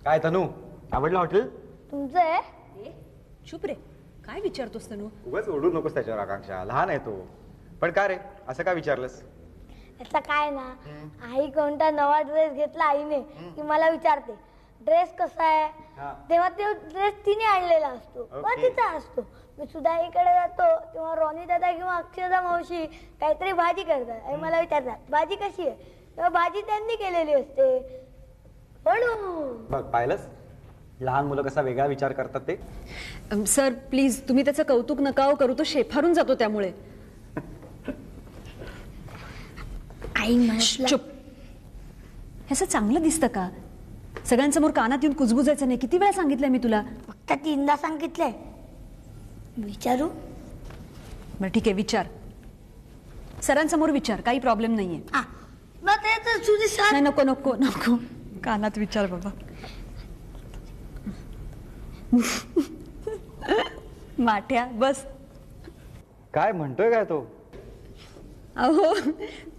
काय तनू, आवडलं हॉटेल? तुमचं आहे? चुप रे, काय विचारतोस तनू? उगाच ओढू नकोस त्याच्यावर आकांक्षा, लहान आहे तो. पण का रे, असं का विचारलंस? याचा काय ना, आई कोणता नवा ड्रेस घेतला आईने की मला विचारते ड्रेस कसा आहे, तेव्हा तो ड्रेस तिने आणलेला असतो व तिचा असतो. मी सुधाईकडे जातो तेव्हा रॉनी दादा किंवा अक्षदा मावशी काहीतरी भाजी करतात आणि मला विचारतात भाजी कशी आहे, तेव्हा भाजी त्यांनी केलेली असते. म्हणून बघ पाहिलंस, लहान मुलं कसा वेगळा विचार करतात ते. सर प्लीज, तुम्ही त्याचं कौतुक नका करू, तो शेफारून जातो त्यामुळे. आई म्हटलं चुप. हे असं चांगलं दिसतं का? सगळ्यांसमोर कानात येऊन कुजबुजायचं नाही. किती वेळा सांगितलंय मी तुला? फक्त 3दा सांगितलंय. विचारू? बरं ठीक आहे, विचार. सरांसमोर विचार, काही प्रॉब्लेम नाहीये. नाही, नको नको नको, कानात विचार बाबा. माठ्या बस. काय म्हणतोय काय तो? अहो,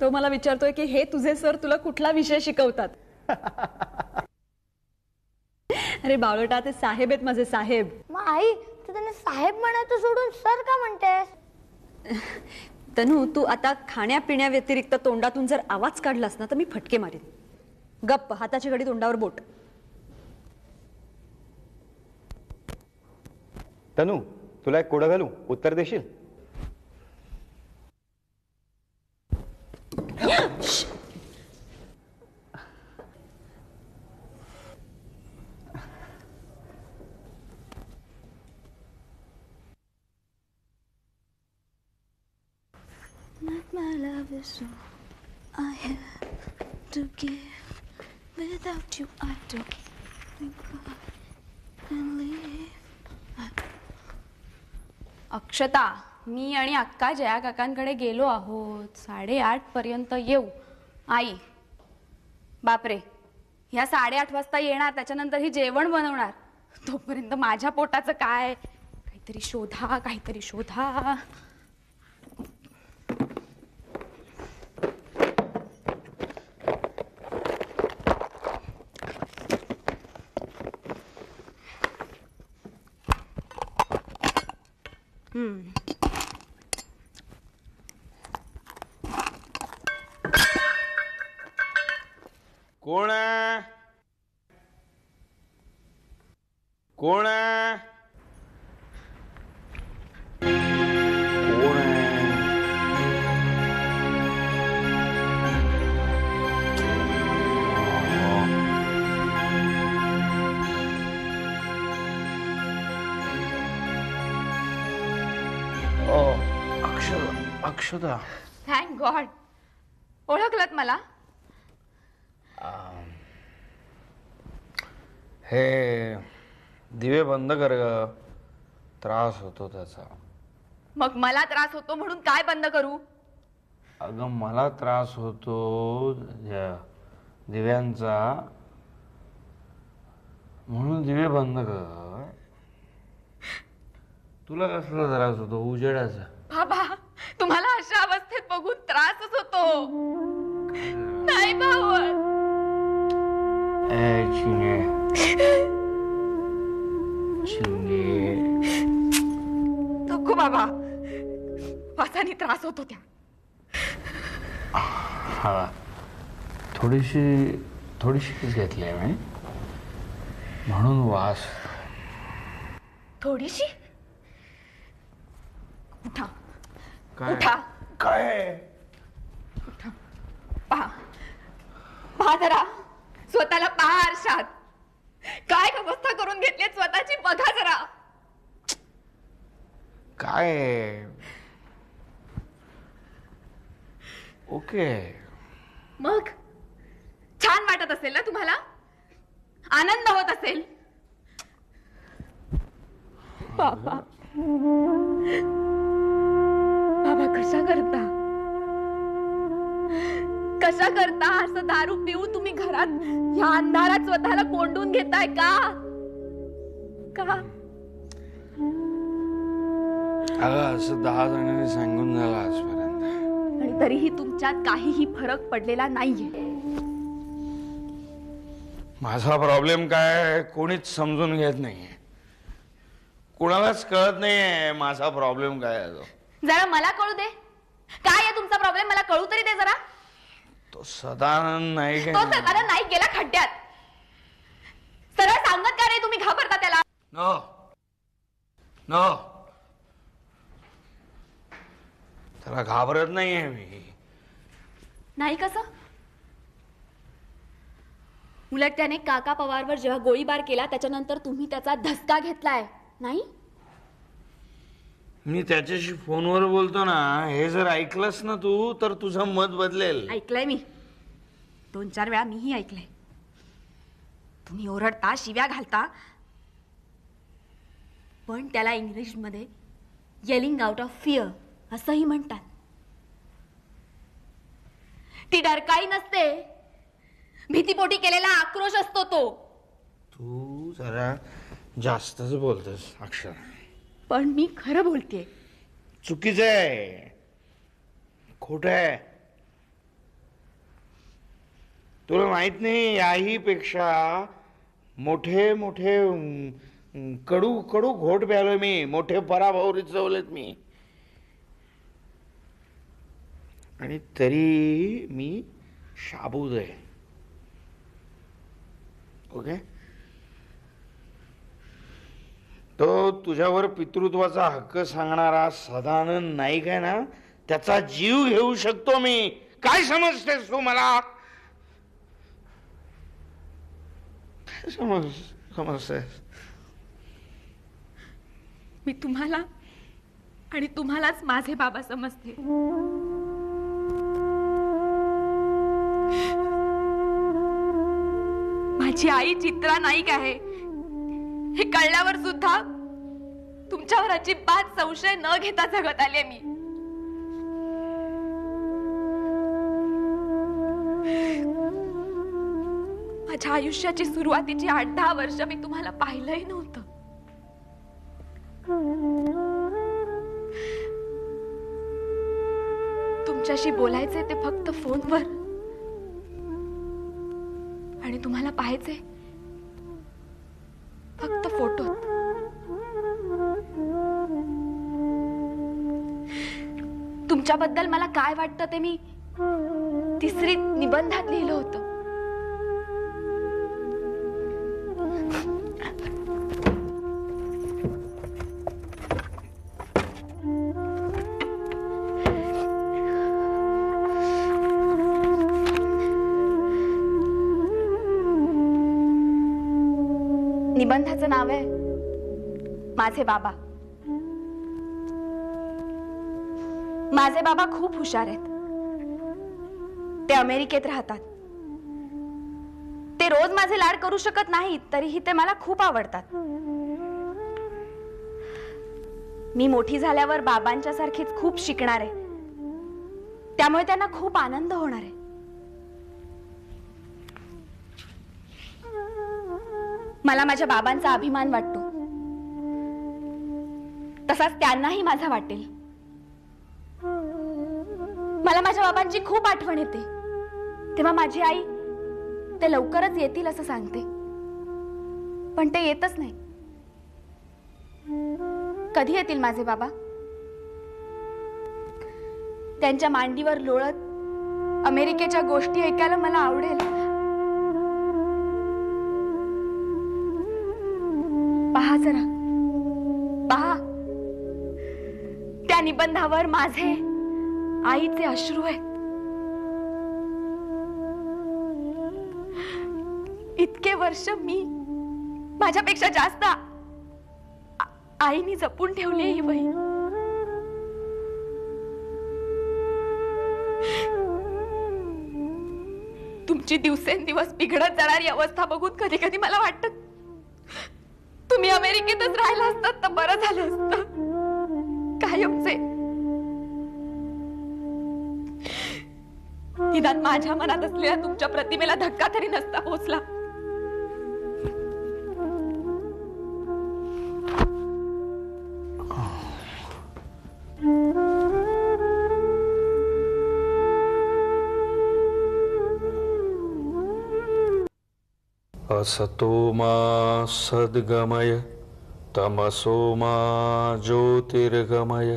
तो मला विचारतोय की हे तुझे सर तुला कुठला विषय शिकवतात. अरे बावळटा, ते साहेब आहेत माझे, साहेब. मग आई तू त्यांना साहेब म्हणायचं सोडून सर का म्हणतेस? तनू, तू आता खाण्यापिण्या व्यतिरिक्त तोंडातून जर आवाज काढलास ना तर मी फटके मारेन. गप्प, हाताची घडी तोंडावर बोट. तनू, तुला एक कोडं घालू, उत्तर देशील? My love is so I have to give. Without you I don't think I can live. अक्षता, मी आणि अक्का जया काकांकडे गेलो आहोत. 8:30 पर्यंत येऊ. आई, बापरे, ह्या 8:30 वाजता येणार, त्याच्यानंतर ही जेवण बनवणार. तोपर्यंत माझ्या पोटाचं काय? काहीतरी शोधा, काहीतरी शोधा. कोण आहे? कोण आहे? कोण आहे? अक्षदा. थँक गॉड, ओळखलत मला? हे दिवे बंद कर ग, त्रास होतो त्याचा. मग मला त्रास होतो म्हणून काय बंद करू? अगं मला त्रास होतो दिव्यांचा, म्हणून दिवे बंद कर. तुला कसला त्रास होतो? उजेडाचा. बाबा, तुम्हाला अशा अवस्थेत बघून त्रासच होतो. नाही भाऊ. नको बाबा, वासानी त्रास होतो त्या. हा, थोडीशी घेतली मी, म्हणून वास. थोडीशी? उठा. काय? उठा. काय? उठा. पहा जरा, स्वतःला पहा आरशात. काय अवस्था करून घेतली स्वतःची, बघा जरा. काय? ओके. मग छान वाटत असेल ना तुम्हाला? आनंद होत असेल? बाबा, बाबा कशा करता असं दारू पिऊन तुम्ही घरात ह्या अंधारात स्वतःला कोंडून घेताय का? असं 10 जणांनी सांगून झालं आजपर्यंत, आणि तरीही तुमच्यात काहीही फरक पडलेला नाहीये. माझा प्रॉब्लेम काय कोणीच समजून घेत नाहीये, कुणालाच कळत नाहीये माझा प्रॉब्लेम काय आहे तो. जरा मला कळू दे, काय आहे तुमचा प्रॉब्लेम मला कळू तरी दे जरा. तो सदानंद नाही तो सदानंद नाही गेला खड्ड्यात. सरळ सांगत का रे तुम्ही घाबरता त्याला? नो नो, त्याला घाबरत नाहीये मी. नाही कसं? उलट त्याने काका पवारवर जेव्हा गोळीबार केला त्याच्यानंतर तुम्ही त्याचा धसका घेतलाय नाही? मी त्याच्याशी फोनवर बोलतो ना, हे जर ऐकलंस ना तू तर तुझं मत बदलेल. ऐकलंय मी, 2-4 वेळा मीही ऐकलंय. तुम्ही ओरडता, शिव्या घालता, पण त्याला इंग्लिशमध्ये येलिंग आउट ऑफ फिअर असंही म्हणतात. ती डरकाळी नसते, भीतीपोटी केलेला आक्रोश असतो तो. तू जरा जास्तच बोलतोस अक्षर. पण मी खरं बोलतेय. चुकीचं आहे, खोट आहे. तुला माहित नाही, याही पेक्षा मोठे मोठे कडू कडू घोट प्यालोय मी, मोठे पराभव रिचवलेत मी, आणि तरी मी शाबूत आहे. ओके, तो तुझ्यावर पितृत्वाचा हक्क सांगणारा सदानंद नाईक आहे ना, त्याचा जीव घेऊ शकतो मी. काय समजतेस तू मला? समजतेस? मी तुम्हाला आणि तुम्हालाच माझे बाबा समजते. माझी आई चित्रा नाईक आहे हे कळल्यावर सुद्धा तुमच्यावर अजिबात संशय न घेता जगत आले मी. माझ्या आयुष्याची सुरुवातीची 8-10 वर्ष मी तुम्हाला पाहिलंही नव्हतं. तुमच्याशी बोलायचे ते फक्त फोनवर, आणि तुम्हाला पाहायचे फक्त फोटोत. तुमच्याबद्दल मला काय वाटतं ते मी 3री निबंधात लिहिलं होतं. निबंधाचं नाव आहे माझे बाबा. माझे बाबा खूप हुशार आहेत. ते अमेरिकेत राहतात. ते रोज माझे लाड करू शकत नाहीत, तरीही ते मला खूप आवडतात. मी मोठी झाल्यावर बाबांच्या सारखीच खूप शिकणार आहे, त्यामुळे त्यांना खूप आनंद होणार आहे. मला माझ्या बाबांचा अभिमान वाटतो, तसाच त्यांनाही माझा वाटेल. मला माझ्या बाबांची खूप आठवण येते, तेव्हा माझी आई ते लवकरच येतील असं सांगते, पण ते येतच नाही. कधी येतील माझे बाबा? त्यांच्या मांडीवर लोळत अमेरिकेच्या गोष्टी ऐकायला मला आवडेल. पहा जरा, पहा, त्या निबंधावर माझे आईचे अश्रू आहेत. इतके वर्ष मी माझ्यापेक्षा जास्त आईनी जपून ठेवली ही वही. तुमची दिवसेंदिवस बिघडत जाणारी अवस्था बघून कधी कधी मला वाटतं तुम्ही अमेरिकेतच राहिला असतात तर बरं झालं असतं. कायमचे. निदान माझ्या मनात असलेल्या तुमच्या प्रतिमेला धक्का तरी नसता पोचला. असतो मा सद्गमय तमसो मा ज्योतिर्गमय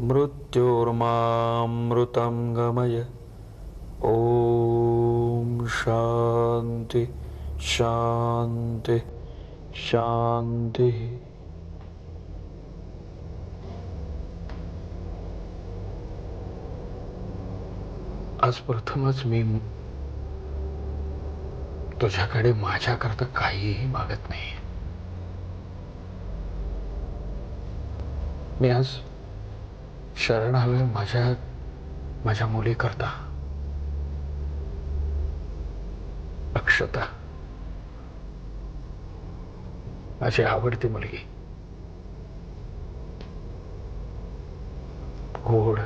मृत्योर्मामृतं गमय. ओम शांति शांति शांति. आज प्रथमच मी तुझ्याकडे माझ्याकरता काहीही मागत नाही. मी आज शरण आलोय माझ्या मुलीकरता. अक्षता, माझी आवडती मुलगी, गोड,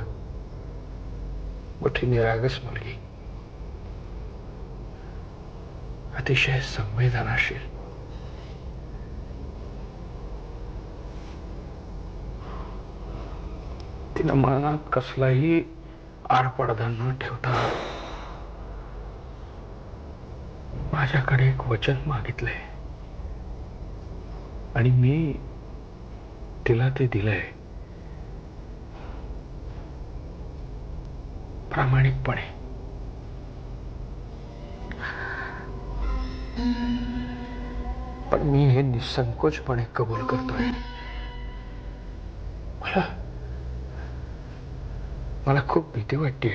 मोठी निरागस मुलगी, अतिशय संवेदनाशील. तिनं मनात कसलाही आडपडदा न ठेवता माझ्याकडे एक वचन मागितलंय आणि मी तिला ते दिलंय प्रामाणिकपणे. पण मी हे निसंकोचपणे कबूल करतोय. मला खूप भीती वाटते.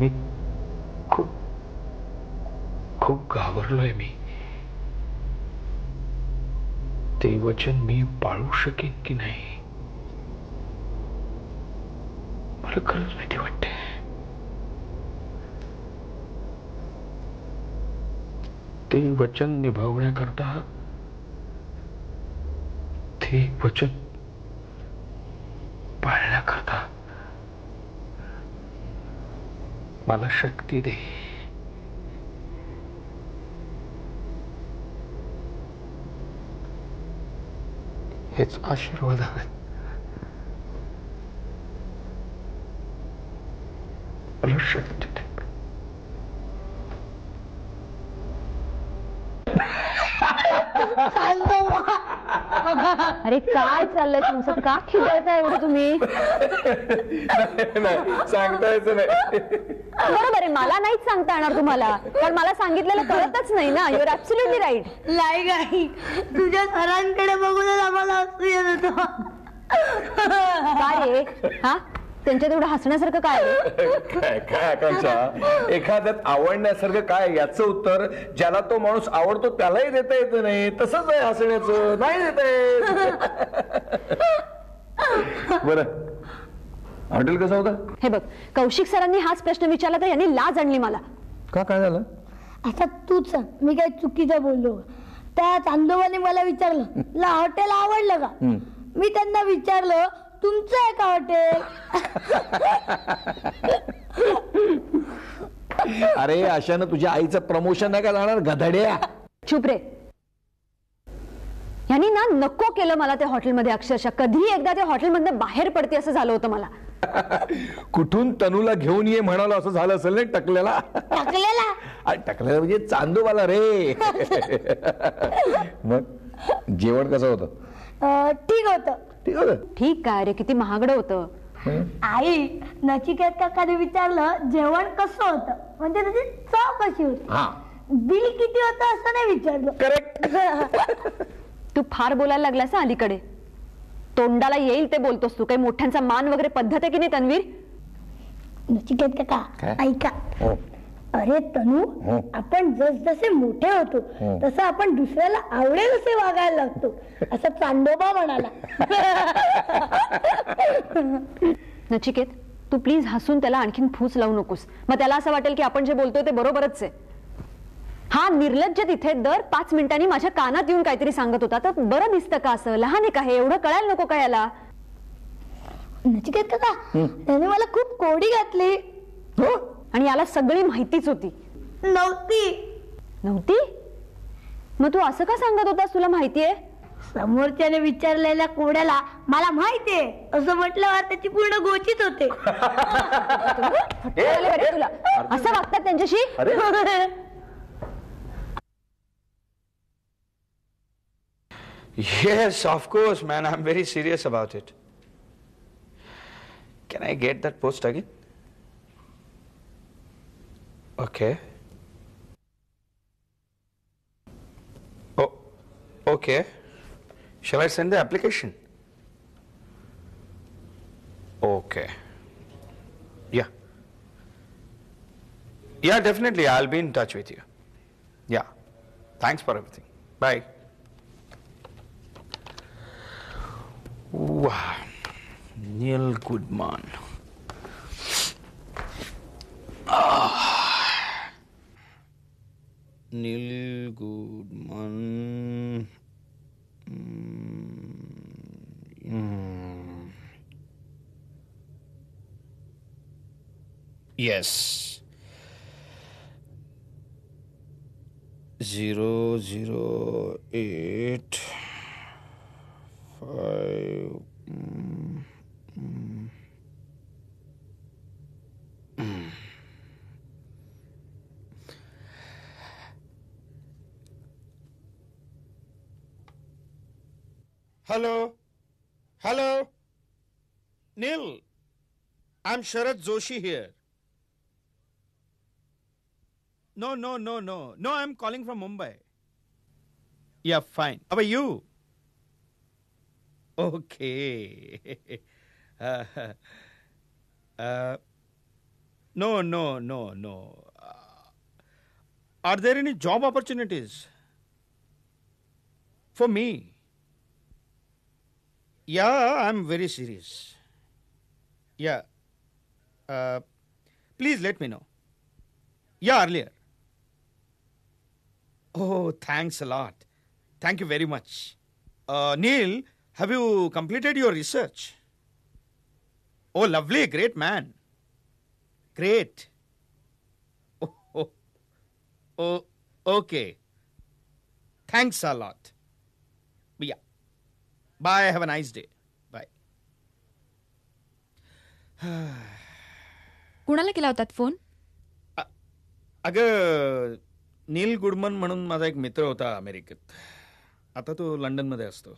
मी खूप घाबरलोय. मी ते वचन मी पाळू शकेन की नाही मला खरंच भीती वाटते. ते वचन निभावण्याकरता, ते वचन पाळण्याकरता मला शक्ती दे. हेच आशीर्वाद आहेत. मला शक्ती दे. अरे काय चाललंय तुमचं? का खिदळताय एवढं तुम्ही? सांगतायचं नाही. बरोबर आहे, मला नाहीच सांगता येणार तुम्हाला, कारण मला सांगितलेलं कळतच नाही ना. Your absolutely right. नाही तुझ्या सरांकडे बघूनच आम्हाला हसू येत होतं. काय रे? हा, त्यांच्या तेवढं हसण्यासारखं काय रे? काय आकांक्षा, एखाद्यात आवडण्यासारखं काय याचं उत्तर ज्याला तो माणूस आवडतो त्यालाही देता येत नाही. तसंच आहे हसण्याचं, नाही देता येत. बरं, हॉटेल कसं होतं? हे बघ, कौशिक सरांनी हाच प्रश्न विचारला तर यांनी लाज आणली मला. का, काय झालं? आता तूच सांग, मी काय चुकीचं बोललो? त्या चांदोबाने मला विचारलं, ला हॉटेल आवडलं का? मी त्यांना विचारलं, तुमचं आहे का हॉटेल? अरे अशानं तुझ्या आईचं प्रमोशन नाही का जाणार गधड्या? चुप रे. यांनी ना नको केलं मला त्या हॉटेलमध्ये. अक्षरशः कधी एकदा त्या हॉटेलमधनं बाहेर पडते असं झालं होतं मला. कुठून तनूला घेऊन ये म्हणाला असं झालं असेल ना टकल्याला. टकल्याला म्हणजे चांदोबाला रे. मग जेवण कसं होतं? ठीक होतं. ठीक काय रे, किती महागडं होतं. आई, नचिकेत काकाने विचारलं जेवण कसं होतं, म्हणजे त्याची चव कशी होती. बिल किती होतं असं नाही विचारलं. करेक्ट. तू फार बोलायला लागलास ना अलीकडे. तोंडाला येईल ते बोलतोस तू. काही मोठ्यांचा मान वगैरे पद्धत आहे की नाही तन्वीर? नचिकेत काका ऐका. अरे तनू, आपण जसजसे मोठे होतो तसं आपण दुसऱ्याला आवडेल असे वागायला लागतो, असं चांदोबा म्हणाला. नचिकेत, तू प्लीज हसून त्याला आणखीन फूस लावू नकोस. मग त्याला असं वाटेल की आपण जे बोलतोय ते बरोबरच आहे. हा निर्लज्ज तिथे दर 5 मिनिटांनी माझ्या कानात येऊन काहीतरी सांगत होता, तर बरं दिसतं का? असं लहान आहे का हे? एवढं कळायला नको का याला? नचिकेत काका, त्याने मला खूप कोडी घातली. आणि याला सगळी माहितीच होती. नव्हती? मग तू असं का सांगत होतास तुला माहितीये? समोरच्याने विचारलेल्या कोड्याला मला माहितीये असं म्हटल्यावर त्याची पूर्ण गोचीच होते. तुला असं वागतात त्यांच्याशी? Yes, of course, man. I'm very serious about it. Can I get that post again? Okay. Oh, okay. Shall I send the application? Okay. Yeah. Yeah, definitely. I'll be in touch with you. Yeah. Thanks for everything. Bye. Wow. Neil Goodman. Neil Goodman. Yes. 008 5 Hello. Hello. Neil. I'm Sharad Joshi here. No, I'm calling from Mumbai. Yeah, fine. How are you? Okay. No. Are there any job opportunities for me? Yeah, I'm very serious. Yeah. Please let me know. Yeah, earlier. Oh, thanks a lot. Thank you very much. Neil, have you completed your research? Oh, lovely. Great man. Great. Oh, okay. Thanks a lot. Yeah. Bye. Have a nice day. Bye. कुणाला केला होतात phone? अगं नील गुडमन म्हणून माझा एक मित्र होता अमेरिकेत. आता तो लंडनमध्ये असतो.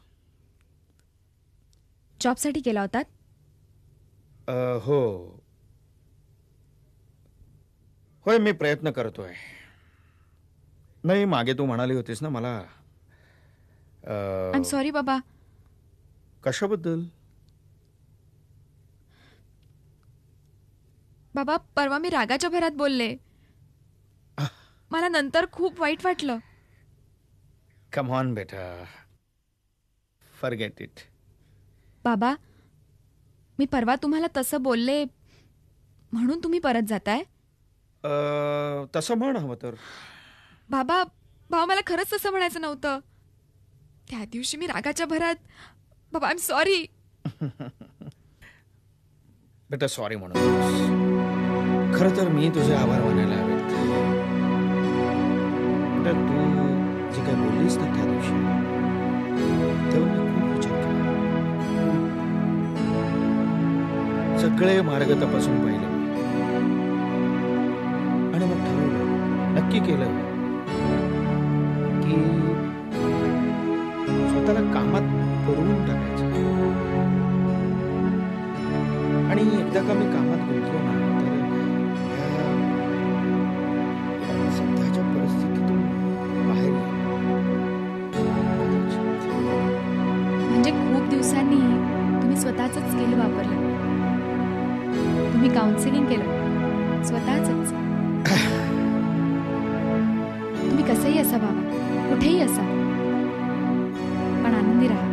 जॉबसाठी केला होतात? हो. होय, मी प्रयत्न करतोय. नाही, मागे तू म्हणाली होतीस ना मला. आय एम सॉरी बाबा. कशाबद्दल? बाबा, परवा मी रागाच्या भरात बोलले. मला नंतर खूप वाईट वाटलं. कम ऑन बेटा, फॉरगेट इट. बाबा, मी परवा तुम्हाला तसं बोलले म्हणून तुम्ही परत जाताय? तसं म्हण हवं तर. बाबा, मला खरंच तसं म्हणायचं नव्हतं. त्या दिवशी मी रागाच्या भरात. बाबा, आय एम सॉरी. बेटा, सॉरी म्हणून खरं तर मी तुझे आभार मानायला हवेत. बेटा, तू जी काय बोललीस ना त्या दिवशी, तेव्हा मी खूप विचार केला. सगळे मार्ग तपासून पाहिले आणि मग ठरवलं, नक्की केलं की स्वतःला कामात पडवून टाकायचं. आणि एकदा का मी कामात गुंतलो ना, तर सध्याच्या परिस्थितीतून बाहेर म्हणजे खूप दिवसांनी तुम्ही स्वतःच स्किल वापरलं. तुम्ही काउन्सिलिंग केलं स्वतःच. तुम्ही कसंही असा बाबा, कुठेही असा, पण आनंदी राहा.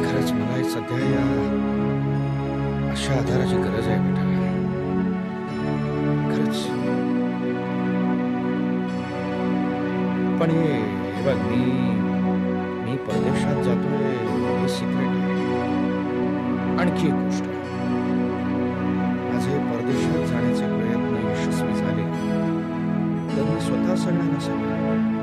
खरंच मला सध्या या अशा आधाराची गरज आहे बेटा. खरंच. पण हे बघ, मी परदेशात जातोय हे सिक्रेट आहे. आणखी एक गोष्ट, माझे परदेशात जाण्याचे प्रयत्न यशस्वी झाले तर मी स्वतः सगळ्यांना सांगेन.